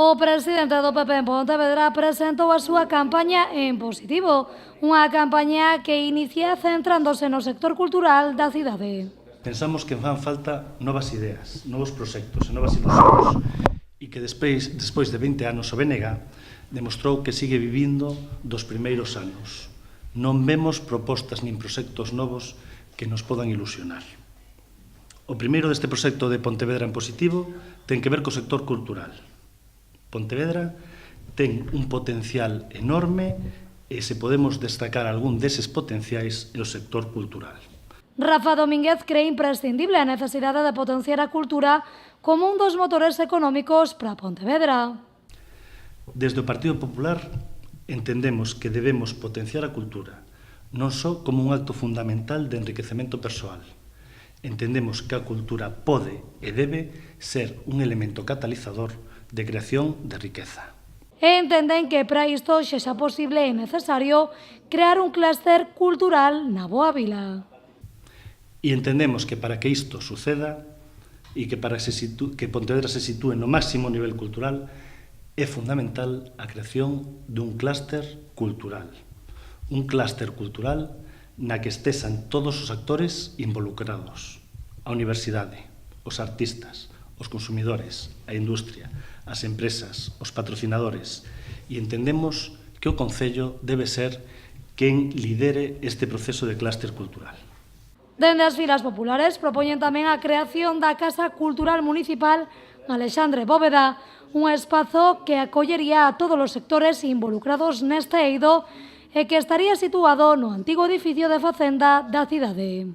O presidente do PP en Pontevedra presentou a súa campaña en positivo, unha campaña que inicia centrándose no sector cultural da cidade. Pensamos que fan falta novas ideas, novos proxectos e novas ilusións e que despois de 20 anos o BNG demostrou que sigue vivindo dos primeiros anos. Non vemos propostas nin proxectos novos que nos podan ilusionar. O primeiro deste proxecto de Pontevedra en positivo ten que ver co sector cultural. Pontevedra ten un potencial enorme e se podemos destacar algún deses potenciais é o sector cultural. Rafa Domínguez cree imprescindible a necesidade de potenciar a cultura como un dos motores económicos para Pontevedra. Desde o Partido Popular entendemos que debemos potenciar a cultura, non só como un acto fundamental de enriquecemento persoal. Entendemos que a cultura pode e debe ser un elemento catalizador de creación de riqueza. E entenden que para isto xa posible e necesario crear un clúster cultural na Boa Vila. E entendemos que para que isto suceda e que para que Pontevedra se sitúe no máximo nivel cultural é fundamental a creación dun clúster cultural. Un clúster cultural na que estesan todos os actores involucrados. A universidade, os artistas, os consumidores, a industria, as empresas, os patrocinadores. E entendemos que o Concello debe ser quen lidere este proceso de clúster cultural. Dende as filas populares propoñen tamén a creación da Casa Cultural Municipal Alexandre Bóveda, un espazo que acollería a todos os sectores involucrados neste eido e que estaría situado no antigo edificio de Facenda da cidade.